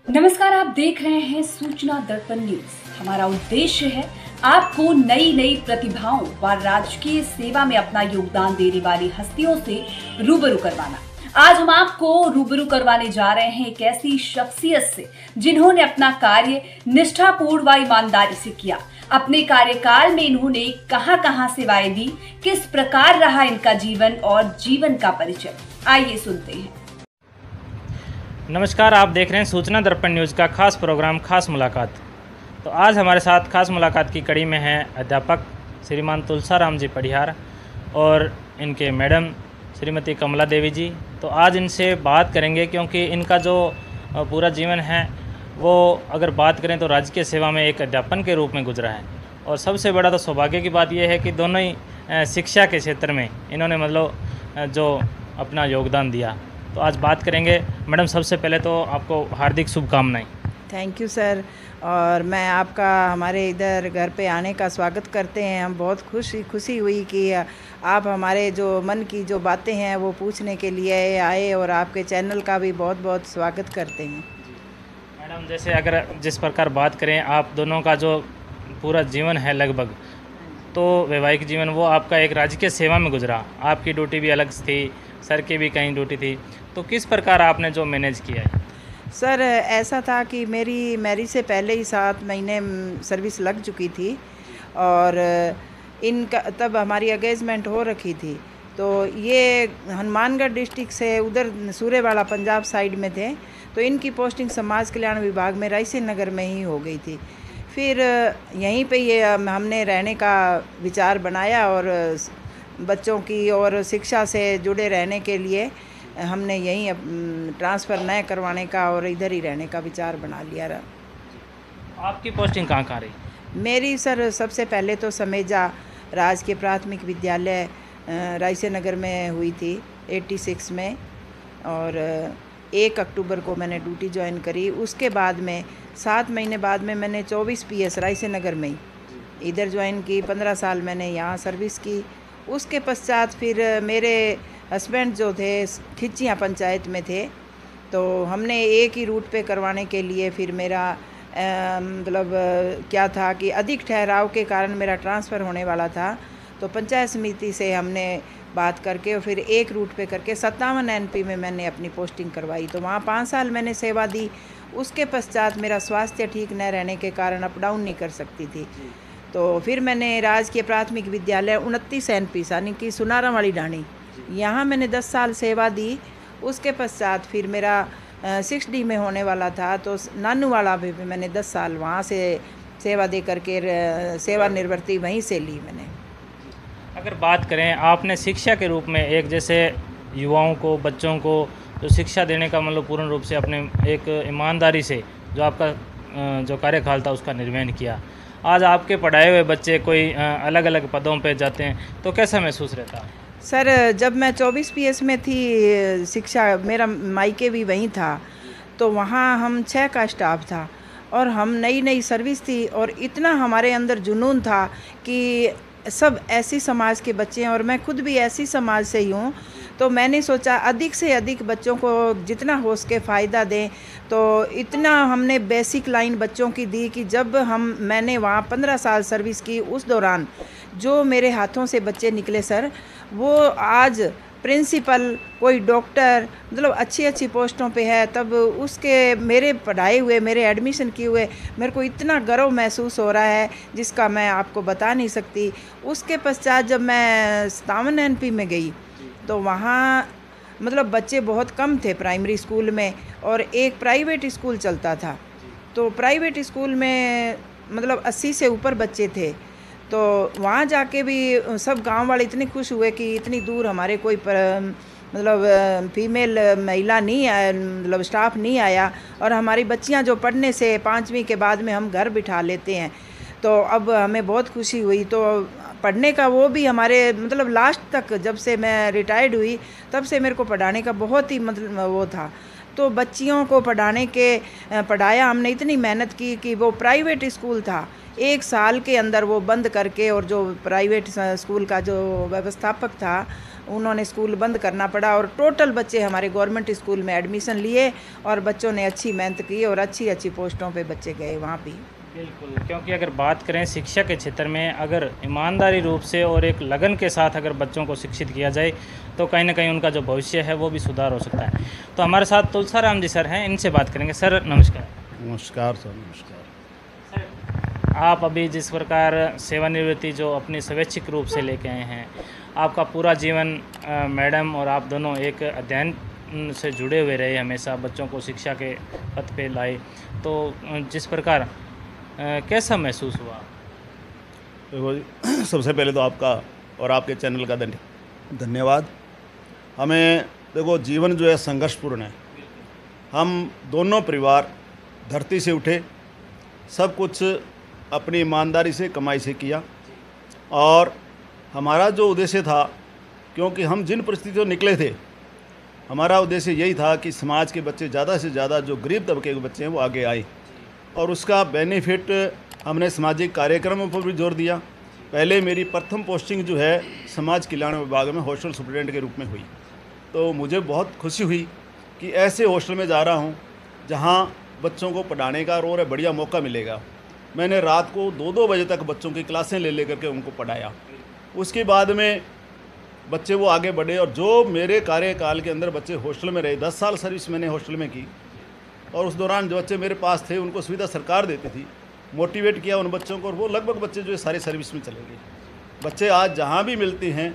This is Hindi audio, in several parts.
नमस्कार, आप देख रहे हैं सूचना दर्पण न्यूज। हमारा उद्देश्य है आपको नई नई प्रतिभाओं व राजकीय सेवा में अपना योगदान देने वाली हस्तियों से रूबरू करवाना। आज हम आपको रूबरू करवाने जा रहे हैं एक ऐसी शख्सियत से जिन्होंने अपना कार्य निष्ठापूर्ण व ईमानदारी से किया। अपने कार्यकाल में इन्होंने कहां सेवाएं दी, किस प्रकार रहा इनका जीवन और जीवन का परिचय, आइए सुनते हैं। नमस्कार, आप देख रहे हैं सूचना दर्पण न्यूज़ का खास प्रोग्राम खास मुलाकात। तो आज हमारे साथ खास मुलाकात की कड़ी में हैं अध्यापक श्रीमान तुलसाराम जी पढ़ियार और इनके मैडम श्रीमती कमला देवी जी। तो आज इनसे बात करेंगे क्योंकि इनका जो पूरा जीवन है वो अगर बात करें तो राजकीय सेवा में एक अध्यापन के रूप में गुजरा है। और सबसे बड़ा तो सौभाग्य की बात यह है कि दोनों ही शिक्षा के क्षेत्र में इन्होंने जो अपना योगदान दिया। तो आज बात करेंगे। मैडम, सबसे पहले तो आपको हार्दिक शुभकामनाएं। Thank you sir. और मैं आपका हमारे इधर घर पे आने का स्वागत करते हैं। हम बहुत खुशी हुई कि आप हमारे जो मन की जो बातें हैं वो पूछने के लिए आए और आपके चैनल का भी बहुत बहुत स्वागत करते हैं। मैडम, जैसे अगर जिस प्रकार बात करें, आप दोनों का जो पूरा जीवन है लगभग, तो वैवाहिक जीवन वो आपका एक राजकीय सेवा में गुजरा। आपकी ड्यूटी भी अलग थी, सर की भी कहीं ड्यूटी थी, तो किस प्रकार आपने जो मैनेज किया है? सर, ऐसा था कि मेरी मैरिज से पहले ही 7 महीने सर्विस लग चुकी थी और इनका तब हमारी एंगेजमेंट हो रखी थी। तो ये हनुमानगढ़ डिस्ट्रिक्ट से उधर सूर्यवाड़ा पंजाब साइड में थे, तो इनकी पोस्टिंग समाज कल्याण विभाग में रायसेन नगर में ही हो गई थी। फिर यहीं पे ये हमने रहने का विचार बनाया और बच्चों की और शिक्षा से जुड़े रहने के लिए हमने यहीं ट्रांसफ़र न करवाने का और इधर ही रहने का विचार बना लिया। आपकी पोस्टिंग कहाँ रही? मेरी सर सबसे पहले तो समेजा राजकीय प्राथमिक विद्यालय रायसेन नगर में हुई थी 86 में, और 1 अक्टूबर को मैंने ड्यूटी ज्वाइन करी। उसके बाद में 7 महीने बाद में मैंने 24 PS रायसेन नगर में ही इधर ज्वाइन की। 15 साल मैंने यहाँ सर्विस की। उसके पश्चात फिर मेरे हस्बैंड जो थे खिचियाँ पंचायत में थे, तो हमने एक ही रूट पे करवाने के लिए फिर मेरा क्या था कि अधिक ठहराव के कारण मेरा ट्रांसफ़र होने वाला था। तो पंचायत समिति से हमने बात करके और फिर एक रूट पे करके 57 NP में मैंने अपनी पोस्टिंग करवाई। तो वहाँ 5 साल मैंने सेवा दी। उसके पश्चात मेरा स्वास्थ्य ठीक न रहने के कारण अप डाउन नहीं कर सकती थी, तो फिर मैंने राजकीय प्राथमिक विद्यालय 29 NP यानी कि सुनारा वाली ढाणी, यहाँ मैंने 10 साल सेवा दी। उसके पश्चात फिर मेरा 6D में होने वाला था, तो नानूवाड़ा भी मैंने 10 साल वहाँ से सेवा दे करके सेवानिवृत्ति वहीं से ली मैंने। अगर बात करें, आपने शिक्षा के रूप में एक जैसे युवाओं को, बच्चों को जो शिक्षा देने का पूर्ण रूप से अपने एक ईमानदारी से जो आपका जो कार्यकाल था उसका निर्वहन किया। आज आपके पढ़ाए हुए बच्चे कोई अलग अलग पदों पे जाते हैं, तो कैसा महसूस रहता है? सर, जब मैं 24 PS में थी, शिक्षा मेरा मायके भी वहीं था, तो वहाँ हम 6 का स्टाफ था और हम नई सर्विस थी और इतना हमारे अंदर जुनून था कि सब ऐसी समाज के बच्चे हैं और मैं खुद भी ऐसी समाज से ही हूँ। तो मैंने सोचा अधिक से अधिक बच्चों को जितना हो सके फ़ायदा दें। तो इतना हमने बेसिक लाइन बच्चों की दी कि जब मैंने वहाँ 15 साल सर्विस की, उस दौरान जो मेरे हाथों से बच्चे निकले सर, वो आज प्रिंसिपल, कोई डॉक्टर, अच्छी पोस्टों पे है। तब उसके मेरे पढ़ाए हुए, मेरे एडमिशन किए हुए मेरे को इतना गर्व महसूस हो रहा है जिसका मैं आपको बता नहीं सकती। उसके पश्चात जब मैं 57 NP में गई, तो वहाँ बच्चे बहुत कम थे प्राइमरी स्कूल में और एक प्राइवेट स्कूल चलता था। तो प्राइवेट स्कूल में 80 से ऊपर बच्चे थे। तो वहाँ जाके भी सब गांव वाले इतने खुश हुए कि इतनी दूर हमारे कोई फीमेल महिला नहीं आया, स्टाफ नहीं आया और हमारी बच्चियाँ जो पढ़ने से 5वीं के बाद में हम घर बिठा लेते हैं। तो अब हमें बहुत खुशी हुई। तो पढ़ने का वो भी हमारे लास्ट तक, जब से मैं रिटायर्ड हुई तब से मेरे को पढ़ाने का बहुत ही वो था। तो बच्चियों को पढ़ाया हमने, इतनी मेहनत की कि वो प्राइवेट स्कूल था, 1 साल के अंदर वो बंद करके, और जो प्राइवेट स्कूल का जो व्यवस्थापक था उन्होंने स्कूल बंद करना पड़ा और टोटल बच्चे हमारे गवर्नमेंट स्कूल में एडमिशन लिए और बच्चों ने अच्छी मेहनत की और अच्छी अच्छी पोस्टों पे बच्चे गए वहाँ भी। बिल्कुल, क्योंकि अगर बात करें शिक्षा के क्षेत्र में, अगर ईमानदारी रूप से और एक लगन के साथ अगर बच्चों को शिक्षित किया जाए तो कहीं ना कहीं उनका जो भविष्य है वो भी सुधार हो सकता है। तो हमारे साथ तुलसाराम जी सर हैं, इनसे बात करेंगे। सर नमस्कार। नमस्कार सर, नमस्कार। आप अभी जिस प्रकार सेवानिवृत्ति जो अपनी स्वैच्छिक रूप से लेके आए हैं, आपका पूरा जीवन मैडम और आप दोनों एक अध्ययन से जुड़े हुए रहे, हमेशा बच्चों को शिक्षा के पथ पे लाए, तो जिस प्रकार कैसा महसूस हुआ? देखो जी, सबसे पहले तो आपका और आपके चैनल का धन्यवाद। हमें देखो जीवन जो है संघर्षपूर्ण है। हम दोनों परिवार धरती से उठे, सब कुछ अपनी ईमानदारी से कमाई से किया और हमारा जो उद्देश्य था, क्योंकि हम जिन परिस्थितियों निकले थे, हमारा उद्देश्य यही था कि समाज के बच्चे ज़्यादा से ज़्यादा जो गरीब तबके के बच्चे हैं वो आगे आए और उसका बेनिफिट हमने सामाजिक कार्यक्रमों पर भी जोर दिया। पहले मेरी प्रथम पोस्टिंग जो है समाज कल्याण विभाग में हॉस्टल सुपरिटेंडेंट के रूप में हुई, तो मुझे बहुत खुशी हुई कि ऐसे हॉस्टल में जा रहा हूँ जहाँ बच्चों को पढ़ाने का और बढ़िया मौका मिलेगा। मैंने रात को 2-2 बजे तक बच्चों की क्लासें ले करके उनको पढ़ाया। उसके बाद में बच्चे वो आगे बढ़े और जो मेरे कार्यकाल के अंदर बच्चे हॉस्टल में रहे, 10 साल सर्विस मैंने हॉस्टल में की और उस दौरान जो बच्चे मेरे पास थे उनको सुविधा सरकार देती थी। मोटिवेट किया उन बच्चों को और वो लगभग बच्चे जो है सारे सर्विस में चले गए। बच्चे आज जहाँ भी मिलते हैं,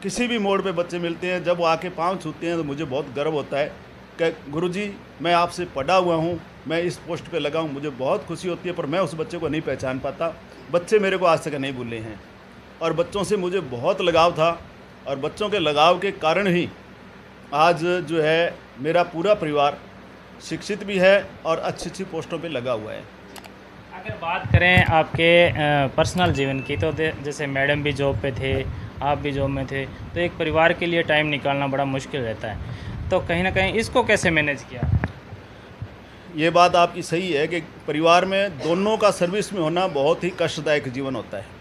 किसी भी मोड़ पे बच्चे मिलते हैं, जब वो आके पाँव छूते हैं तो मुझे बहुत गर्व होता है कि गुरुजी मैं आपसे पढ़ा हुआ हूँ, मैं इस पोस्ट पे लगा हूँ। मुझे बहुत खुशी होती है, पर मैं उस बच्चे को नहीं पहचान पाता। बच्चे मेरे को आज तक नहीं भूले हैं और बच्चों से मुझे बहुत लगाव था और बच्चों के लगाव के कारण ही आज जो है मेरा पूरा परिवार शिक्षित भी है और अच्छी अच्छी पोस्टों पे लगा हुआ है। अगर बात करें आपके पर्सनल जीवन की, तो जैसे मैडम भी जॉब पे थे, आप भी जॉब में थे, तो एक परिवार के लिए टाइम निकालना बड़ा मुश्किल रहता है, तो कहीं ना कहीं इसको कैसे मैनेज किया? ये बात आपकी सही है कि परिवार में दोनों का सर्विस में होना बहुत ही कष्टदायक जीवन होता है।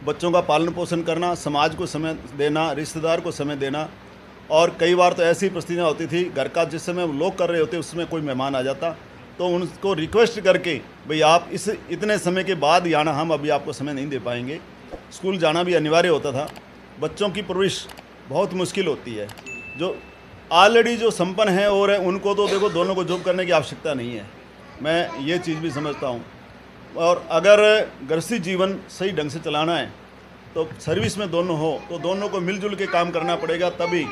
बच्चों का पालन पोषण करना, समाज को समय देना, रिश्तेदार को समय देना, और कई बार तो ऐसी परिस्थितियाँ होती थी घर का जिस समय लोग कर रहे होते उसमें कोई मेहमान आ जाता तो उनको रिक्वेस्ट करके भाई आप इस इतने समय के बाद ही आना, हम अभी आपको समय नहीं दे पाएंगे। स्कूल जाना भी अनिवार्य होता था। बच्चों की परवरिश बहुत मुश्किल होती है। जो ऑलरेडी जो संपन्न है और है उनको तो देखो दोनों को जॉब करने की आवश्यकता नहीं है, मैं ये चीज़ भी समझता हूँ। और अगर गृहस्थी जीवन सही ढंग से चलाना है तो सर्विस में दोनों हो तो दोनों को मिलजुल के काम करना पड़ेगा, तभी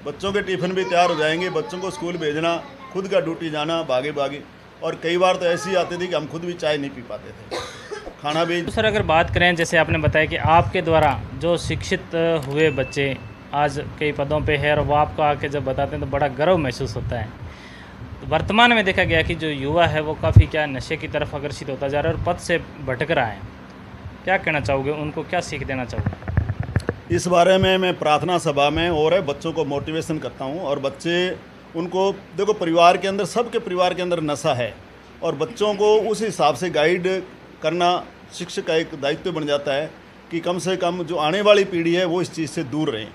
बच्चों के टिफ़िन भी तैयार हो जाएंगे, बच्चों को स्कूल भेजना, खुद का ड्यूटी जाना, भागे भागे। और कई बार तो ऐसी आती थी कि हम खुद भी चाय नहीं पी पाते थे, खाना भी। सर अगर बात करें, जैसे आपने बताया कि आपके द्वारा जो शिक्षित हुए बच्चे आज कई पदों पे है और वो आपको आके जब बताते हैं तो बड़ा गर्व महसूस होता है। तो वर्तमान में देखा गया कि जो युवा है वो काफ़ी क्या नशे की तरफ आकर्षित होता जा रहा है और पद से भटक रहा है, क्या कहना चाहोगे, उनको क्या सीख देना चाहोगे? इस बारे में मैं प्रार्थना सभा में और बच्चों को मोटिवेशन करता हूँ और बच्चे उनको देखो, परिवार के अंदर, सबके परिवार के अंदर नशा है और बच्चों को उस हिसाब से गाइड करना शिक्षक का एक दायित्व बन जाता है कि कम से कम जो आने वाली पीढ़ी है वो इस चीज़ से दूर रहें।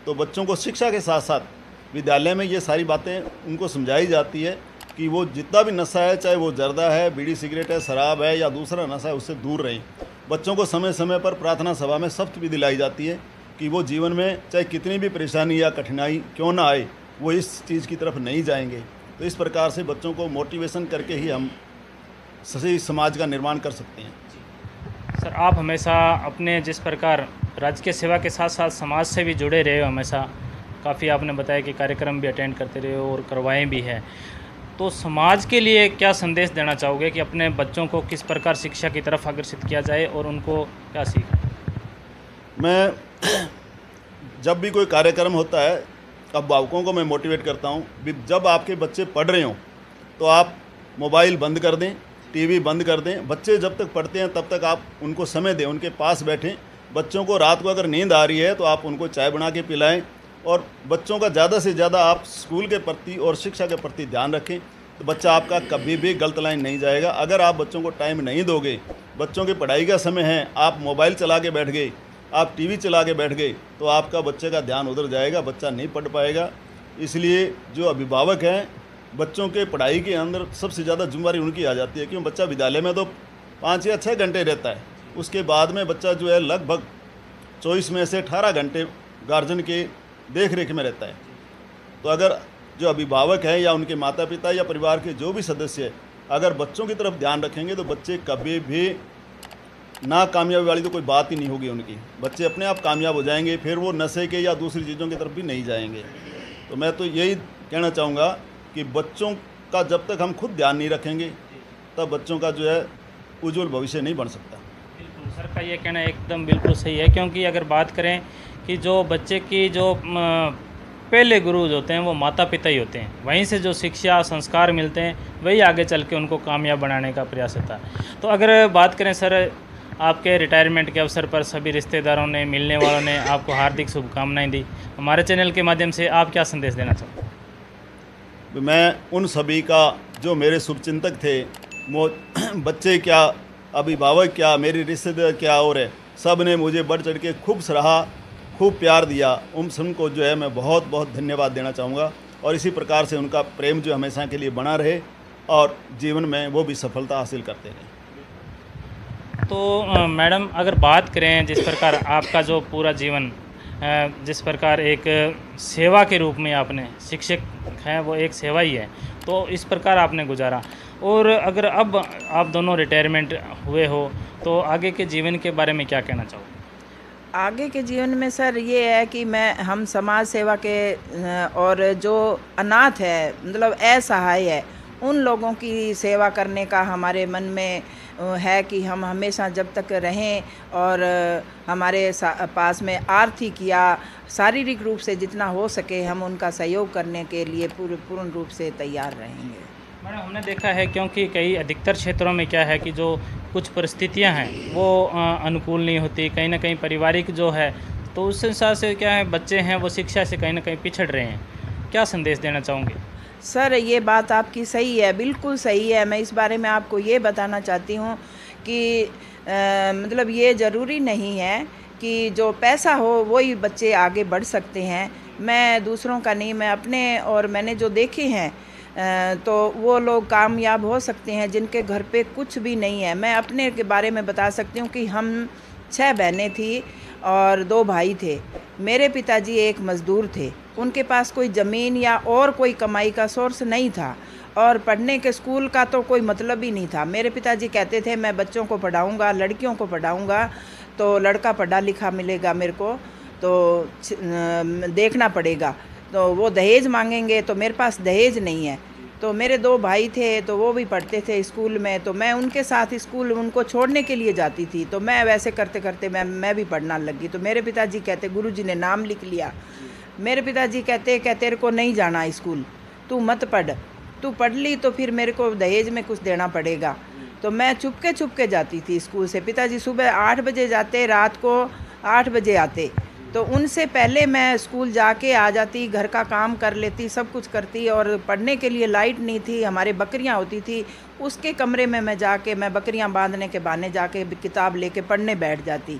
तो बच्चों को शिक्षा के साथ साथ विद्यालय में ये सारी बातें उनको समझाई जाती है कि वो जितना भी नशा है, चाहे वो जर्दा है, बीड़ी सिगरेट है, शराब है या दूसरा नशा है, उससे दूर रहें। बच्चों को समय समय पर प्रार्थना सभा में शपथ भी दिलाई जाती है कि वो जीवन में चाहे कितनी भी परेशानी या कठिनाई क्यों ना आए, वो इस चीज़ की तरफ नहीं जाएंगे। तो इस प्रकार से बच्चों को मोटिवेशन करके ही हम सही समाज का निर्माण कर सकते हैं। सर आप हमेशा अपने जिस प्रकार राजकीय सेवा के साथ साथ समाज से भी जुड़े रहे हो, हमेशा काफ़ी आपने बताया कि कार्यक्रम भी अटेंड करते रहे हो और करवाएं भी है, तो समाज के लिए क्या संदेश देना चाहोगे कि अपने बच्चों को किस प्रकार शिक्षा की तरफ आकर्षित किया जाए और उनको क्या सीख? मैं जब भी कोई कार्यक्रम होता है अभिभावकों को मैं मोटिवेट करता हूँ, जब आपके बच्चे पढ़ रहे हों तो आप मोबाइल बंद कर दें, टीवी बंद कर दें। बच्चे जब तक पढ़ते हैं तब तक आप उनको समय दें, उनके पास बैठें। बच्चों को रात को अगर नींद आ रही है तो आप उनको चाय बना के पिलाएं और बच्चों का ज़्यादा से ज़्यादा आप स्कूल के प्रति और शिक्षा के प्रति ध्यान रखें, तो बच्चा आपका कभी भी गलत लाइन नहीं जाएगा। अगर आप बच्चों को टाइम नहीं दोगे, बच्चों की पढ़ाई का समय है, आप मोबाइल चला के बैठ गए, आप टीवी चला के बैठ गए तो आपका बच्चे का ध्यान उधर जाएगा, बच्चा नहीं पढ़ पाएगा। इसलिए जो अभिभावक हैं, बच्चों के पढ़ाई के अंदर सबसे ज़्यादा जिम्मेदारी उनकी आ जाती है, क्यों बच्चा विद्यालय में तो 5 या 6 घंटे रहता है, उसके बाद में बच्चा जो है लगभग 24 में से 18 घंटे गार्जियन के देख रेख में रहता है। तो अगर जो अभिभावक हैं या उनके माता पिता या परिवार के जो भी सदस्य अगर बच्चों की तरफ ध्यान रखेंगे तो बच्चे कभी भी ना कामयाबी वाली तो कोई बात ही नहीं होगी उनकी। बच्चे अपने आप कामयाब हो जाएंगे, फिर वो नशे के या दूसरी चीज़ों की तरफ भी नहीं जाएंगे। तो मैं तो यही कहना चाहूँगा कि बच्चों का जब तक हम खुद ध्यान नहीं रखेंगे तब बच्चों का जो है उज्जवल भविष्य नहीं बन सकता। बिल्कुल सर का ये कहना एकदम बिल्कुल सही है, क्योंकि अगर बात करें कि जो बच्चे की जो पहले गुरु होते हैं वो माता पिता ही होते हैं, वहीं से जो शिक्षा संस्कार मिलते हैं वही आगे चल के उनको कामयाब बनाने का प्रयास होता है। तो अगर बात करें सर, आपके रिटायरमेंट के अवसर पर सभी रिश्तेदारों ने, मिलने वालों ने आपको हार्दिक शुभकामनाएं दी, हमारे चैनल के माध्यम से आप क्या संदेश देना चाहते? मैं उन सभी का जो मेरे शुभचिंतक थे, बच्चे क्या, अभिभावक क्या, मेरे रिश्तेदार क्या, और सब ने मुझे बढ़ चढ़ के खूब सराहा, खूब प्यार दिया। उन सबको जो है मैं बहुत बहुत धन्यवाद देना चाहूँगा, और इसी प्रकार से उनका प्रेम जो हमेशा के लिए बना रहे और जीवन में वो भी सफलता हासिल करते रहे। तो मैडम, अगर बात करें जिस प्रकार आपका जो पूरा जीवन जिस प्रकार एक सेवा के रूप में आपने, शिक्षक हैं वो एक सेवा ही है, तो इस प्रकार आपने गुजारा, और अगर अब आप दोनों रिटायरमेंट हुए हो तो आगे के जीवन के बारे में क्या कहना चाहोगे? आगे के जीवन में सर ये है कि हम समाज सेवा के और जो अनाथ है, मतलब असहाय है, उन लोगों की सेवा करने का हमारे मन में है कि हम हमेशा जब तक रहें और हमारे पास में आर्थिक या शारीरिक रूप से जितना हो सके हम उनका सहयोग करने के लिए पूर्ण रूप से तैयार रहेंगे। मैडम, हमने देखा है क्योंकि कई अधिकतर क्षेत्रों में क्या है कि जो कुछ परिस्थितियां हैं वो अनुकूल नहीं होती, कहीं ना कहीं पारिवारिक जो है, तो उस हिसाब से क्या है बच्चे हैं वो शिक्षा से कहीं ना कहीं पिछड़ रहे हैं। क्या संदेश देना चाहूँगे? सर ये बात आपकी सही है, बिल्कुल सही है। मैं इस बारे में आपको ये बताना चाहती हूँ कि मतलब ये ज़रूरी नहीं है कि जो पैसा हो वही बच्चे आगे बढ़ सकते हैं। मैं दूसरों का नहीं, मैं अपने, और मैंने जो देखे हैं तो वो लोग कामयाब हो सकते हैं जिनके घर पे कुछ भी नहीं है। मैं अपने के बारे में बता सकती हूँ कि हम 6 बहनें थी और 2 भाई थे। मेरे पिताजी एक मज़दूर थे, उनके पास कोई ज़मीन या और कोई कमाई का सोर्स नहीं था, और पढ़ने के स्कूल का तो कोई मतलब ही नहीं था। मेरे पिताजी कहते थे मैं बच्चों को पढ़ाऊँगा, लड़कियों को पढ़ाऊँगा, तो लड़का पढ़ा लिखा मिलेगा मेरे को, तो देखना पड़ेगा। तो वो दहेज मांगेंगे तो मेरे पास दहेज नहीं है। तो मेरे 2 भाई थे तो वो भी पढ़ते थे स्कूल में, तो मैं उनके साथ स्कूल उनको छोड़ने के लिए जाती थी। तो मैं वैसे करते करते मैं भी पढ़ना लगी। तो मेरे पिताजी कहते, गुरुजी ने नाम लिख लिया, मेरे पिताजी कहते तेरे को नहीं जाना स्कूल, तू मत पढ़, तू पढ़ ली तो फिर मेरे को दहेज में कुछ देना पड़ेगा। तो मैं चुपके जाती थी स्कूल से। पिताजी सुबह 8 बजे जाते, रात को 8 बजे आते, तो उनसे पहले मैं स्कूल जाके आ जाती, घर का काम कर लेती, सब कुछ करती। और पढ़ने के लिए लाइट नहीं थी, हमारे बकरियां होती थी, उसके कमरे में मैं जाके, मैं बकरियां बांधने के बहाने जाके किताब लेके पढ़ने बैठ जाती।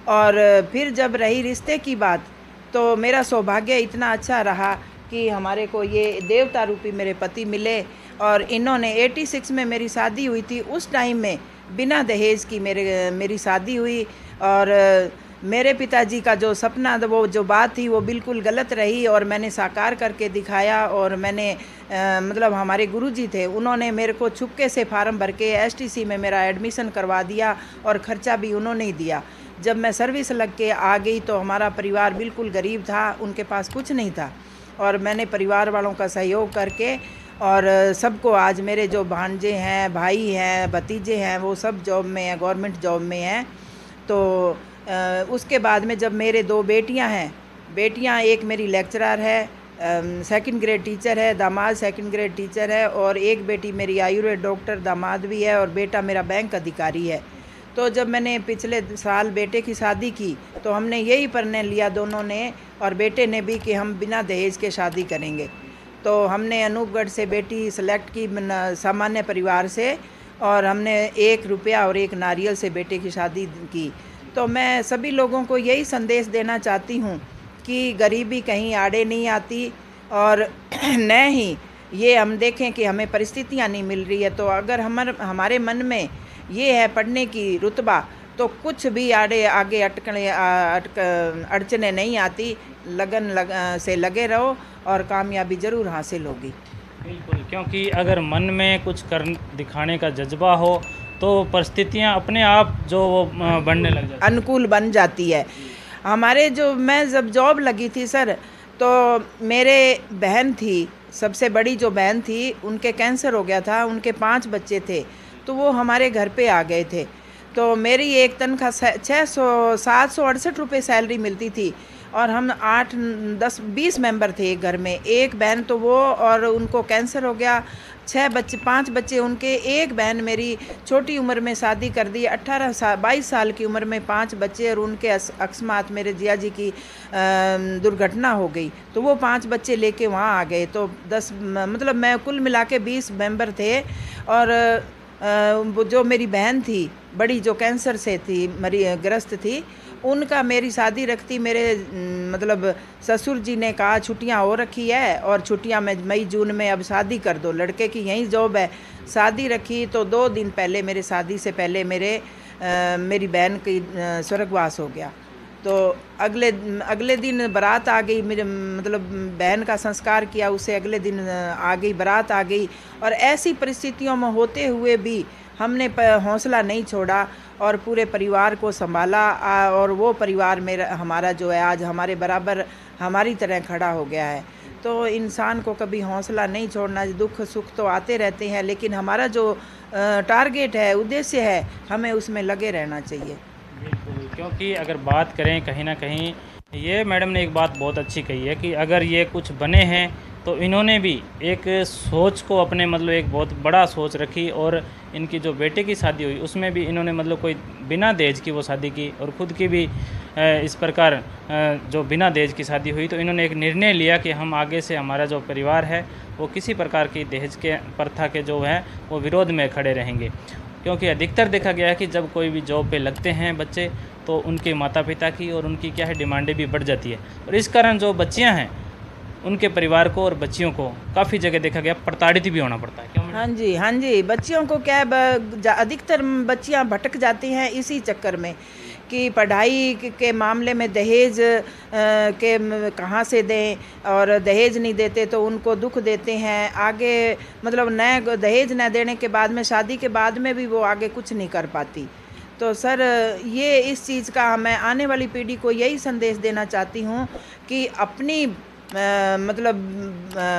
और फिर जब रही रिश्ते की बात, तो मेरा सौभाग्य इतना अच्छा रहा कि हमारे को ये देवता रूपी मेरे पति मिले, और इन्होंने 86 में मेरी शादी हुई थी। उस टाइम में बिना दहेज की मेरी शादी हुई, और मेरे पिताजी का जो सपना, वो जो बात थी वो बिल्कुल गलत रही, और मैंने साकार करके दिखाया। और मैंने मतलब हमारे गुरुजी थे, उन्होंने मेरे को छुपके से फार्म भर के STC में मेरा एडमिशन करवा दिया, और ख़र्चा भी उन्होंने ही दिया। जब मैं सर्विस लग के आ गई तो हमारा परिवार बिल्कुल गरीब था, उनके पास कुछ नहीं था, और मैंने परिवार वालों का सहयोग करके और सबको, आज मेरे जो भांजे हैं, भाई हैं, भतीजे हैं, वो सब जॉब में हैं, गवर्नमेंट जॉब में हैं। तो उसके बाद में जब मेरे 2 बेटियां हैं, बेटियां, एक मेरी लेक्चरर है, 2nd ग्रेड टीचर है, दामाद 2nd ग्रेड टीचर है, और एक बेटी मेरी आयुर्वेद डॉक्टर, दामाद भी है, और बेटा मेरा बैंक अधिकारी है। तो जब मैंने पिछले साल बेटे की शादी की तो हमने यही निर्णय लिया दोनों ने, और बेटे ने भी, कि हम बिना दहेज के शादी करेंगे। तो हमने अनूपगढ़ से बेटी सेलेक्ट की, सामान्य परिवार से, और हमने 1 रुपया और 1 नारियल से बेटे की शादी की। तो मैं सभी लोगों को यही संदेश देना चाहती हूँ कि गरीबी कहीं आड़े नहीं आती, और न ही ये हम देखें कि हमें परिस्थितियाँ नहीं मिल रही है। तो अगर हमारे मन में ये है पढ़ने की रुतबा, तो कुछ भी आगे अड़चने नहीं आती। लगन से लगे रहो और कामयाबी ज़रूर हासिल होगी। बिल्कुल, क्योंकि अगर मन में कुछ कर दिखाने का जज्बा हो तो परिस्थितियाँ अपने आप जो वो बनने लग जाती, अनुकूल बन जाती है। हमारे मैं जब जॉब लगी थी सर, तो मेरे बहन थी, सबसे बड़ी जो बहन थी, उनके कैंसर हो गया था, उनके 5 बच्चे थे, तो वो हमारे घर पे आ गए थे। तो मेरी एक तनख्वाह 768 रुपये सैलरी मिलती थी, और हम 8, 10, 20 मेंबर थे एक घर में। एक बहन तो वो, और उनको कैंसर हो गया, 5 बच्चे उनके। एक बहन मेरी छोटी उम्र में शादी कर दी, 22 साल की उम्र में 5 बच्चे, और उनके अकस्मात मेरे जिया जी की दुर्घटना हो गई, तो वो 5 बच्चे लेके वहाँ आ गए। तो 10, मतलब मैं कुल मिला के 20 मेंबर थे। और वो जो मेरी बहन थी बड़ी, जो कैंसर से थी ग्रस्त थी, उनका मेरी शादी रखती मेरे मतलब ससुर जी ने कहा छुट्टियां हो रखी है, और छुट्टियां में मई जून में अब शादी कर दो, लड़के की यहीं जॉब है। शादी रखी तो 2 दिन पहले, मेरे शादी से पहले मेरी बहन की स्वर्गवास हो गया। तो अगले दिन बारात आ गई, मेरे मतलब बहन का संस्कार किया, उसे अगले दिन आ गई बारात आ गई। और ऐसी परिस्थितियों में होते हुए भी हमने हौसला नहीं छोड़ा और पूरे परिवार को संभाला, और वो परिवार हमारा जो है आज हमारे बराबर हमारी तरह खड़ा हो गया है। तो इंसान को कभी हौसला नहीं छोड़ना। दुख सुख तो आते रहते हैं, लेकिन हमारा जो टारगेट है, उद्देश्य है, हमें उसमें लगे रहना चाहिए। बिल्कुल, क्योंकि अगर बात करें कहीं ना कहीं, ये मैडम ने एक बात बहुत अच्छी कही है कि अगर ये कुछ बने हैं तो इन्होंने भी एक सोच को अपने मतलब एक बहुत बड़ा सोच रखी, और इनकी जो बेटे की शादी हुई उसमें भी इन्होंने मतलब कोई बिना दहेज की वो शादी की, और ख़ुद की भी इस प्रकार जो बिना दहेज की शादी हुई। तो इन्होंने एक निर्णय लिया कि हम आगे से हमारा जो परिवार है वो किसी प्रकार की दहेज के प्रथा के जो है वो विरोध में खड़े रहेंगे। क्योंकि अधिकतर देखा गया है कि जब कोई भी जॉब पे लगते हैं बच्चे, तो उनके माता पिता की और उनकी क्या है डिमांडें भी बढ़ जाती है, और इस कारण जो बच्चियां हैं उनके परिवार को और बच्चियों को काफ़ी जगह देखा गया प्रताड़ित भी होना पड़ता है। क्यों? हाँ जी, बच्चियों को क्या अधिकतर बच्चियां भटक जाती हैं इसी चक्कर में कि पढ़ाई के मामले में दहेज के कहाँ से दें, और दहेज नहीं देते तो उनको दुख देते हैं आगे। मतलब न दहेज न देने के बाद में, शादी के बाद में भी वो आगे कुछ नहीं कर पाती। तो सर, ये इस चीज़ का मैं आने वाली पीढ़ी को यही संदेश देना चाहती हूँ कि अपनी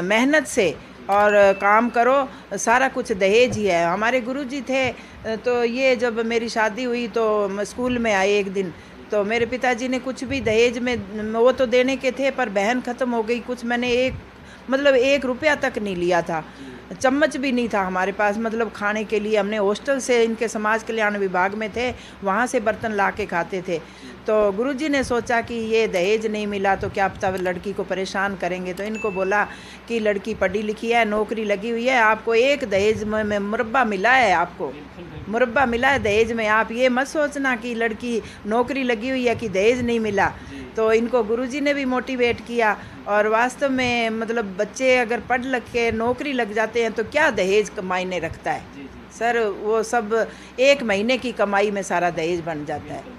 मेहनत से और काम करो, सारा कुछ दहेज ही है। हमारे गुरुजी थे, तो ये जब मेरी शादी हुई तो स्कूल में आए एक दिन, तो मेरे पिताजी ने कुछ भी दहेज में वो तो देने के थे, पर बहन ख़त्म हो गई, कुछ मैंने 1 रुपया तक नहीं लिया था, चम्मच भी नहीं था हमारे पास मतलब खाने के लिए। हमने हॉस्टल से, इनके समाज कल्याण विभाग में थे, वहाँ से बर्तन ला के खाते थे। तो गुरुजी ने सोचा कि ये दहेज नहीं मिला तो क्या पता लड़की को परेशान करेंगे, तो इनको बोला कि लड़की पढ़ी लिखी है, नौकरी लगी हुई है, आपको एक दहेज में मुरब्बा मिला है, आपको मुरब्बा मिला है दहेज में, आप ये मत सोचना कि लड़की नौकरी लगी हुई है कि दहेज नहीं मिला। तो इनको गुरुजी ने भी मोटिवेट किया, और वास्तव में मतलब बच्चे अगर पढ़ लिख के नौकरी लग जाते हैं तो क्या दहेज मायने रखता है सर, वो सब 1 महीने की कमाई में सारा दहेज बन जाता है।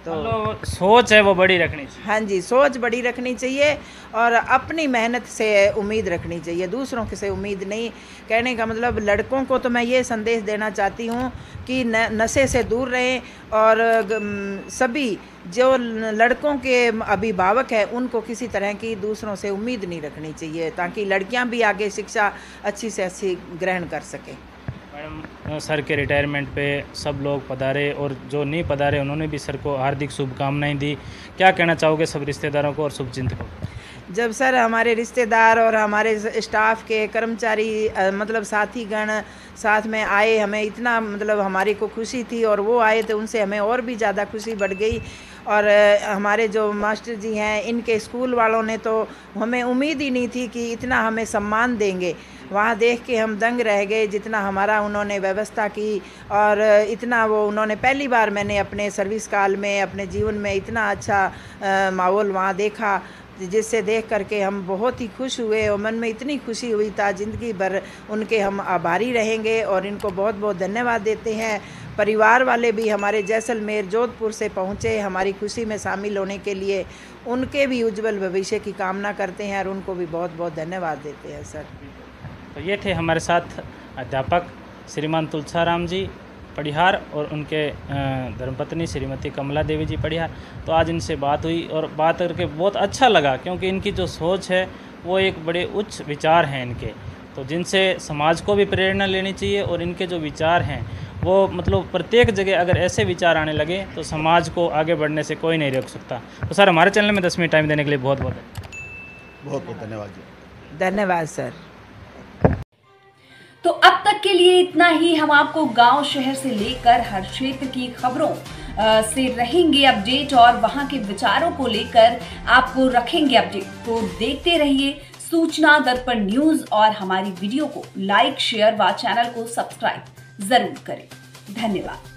तो सोच है वो बड़ी रखनी चाहिए। हाँ जी, सोच बड़ी रखनी चाहिए और अपनी मेहनत से उम्मीद रखनी चाहिए, दूसरों से उम्मीद नहीं। कहने का मतलब लड़कों को तो मैं ये संदेश देना चाहती हूँ कि नशे से दूर रहें, और सभी जो लड़कों के अभिभावक हैं उनको किसी तरह की दूसरों से उम्मीद नहीं रखनी चाहिए, ताकि लड़कियाँ भी आगे शिक्षा अच्छी से अच्छी ग्रहण कर सकें। मैडम, सर के रिटायरमेंट पे सब लोग पधारे, और जो नहीं पधारे उन्होंने भी सर को हार्दिक शुभकामनाएं दी। क्या कहना चाहोगे सब रिश्तेदारों को और शुभचिंतकों को? जब सर हमारे रिश्तेदार और हमारे स्टाफ के कर्मचारी मतलब साथीगण साथ में आए, हमें इतना मतलब हमारी को खुशी थी, और वो आए तो उनसे हमें और भी ज़्यादा खुशी बढ़ गई। और हमारे जो मास्टर जी हैं, इनके स्कूल वालों ने तो हमें उम्मीद ही नहीं थी कि इतना हमें सम्मान देंगे। वहाँ देख के हम दंग रह गए, जितना हमारा उन्होंने व्यवस्था की और इतना वो उन्होंने पहली बार मैंने अपने सर्विस काल में अपने जीवन में इतना अच्छा माहौल वहाँ देखा, जिससे देख करके हम बहुत ही खुश हुए और मन में इतनी खुशी हुई था, ज़िंदगी भर उनके हम आभारी रहेंगे और इनको बहुत बहुत धन्यवाद देते हैं। परिवार वाले भी हमारे जैसलमेर जोधपुर से पहुँचे हमारी खुशी में शामिल होने के लिए, उनके भी उज्जवल भविष्य की कामना करते हैं और उनको भी बहुत बहुत धन्यवाद देते हैं सर। तो ये थे हमारे साथ अध्यापक श्रीमान तुलसाराम जी पढ़ियार और उनके धर्मपत्नी श्रीमती कमला देवी जी पढ़ियार। तो आज इनसे बात हुई और बात करके बहुत अच्छा लगा, क्योंकि इनकी जो सोच है वो एक बड़े उच्च विचार हैं इनके, तो जिनसे समाज को भी प्रेरणा लेनी चाहिए। और इनके जो विचार हैं वो मतलब प्रत्येक जगह अगर ऐसे विचार आने लगे तो समाज को आगे बढ़ने से कोई नहीं रोक सकता। तो सर, हमारे चैनल में 10 मिनट टाइम देने के लिए बहुत बहुत धन्यवाद जी। धन्यवाद सर। तो अब तक के लिए इतना ही। हम आपको गांव शहर से लेकर हर क्षेत्र की खबरों से रहेंगे अपडेट और वहां के विचारों को लेकर आपको रखेंगे अपडेट। तो देखते रहिए सूचना दर्पण न्यूज और हमारी वीडियो को लाइक शेयर व चैनल को सब्सक्राइब जरूर करें। धन्यवाद।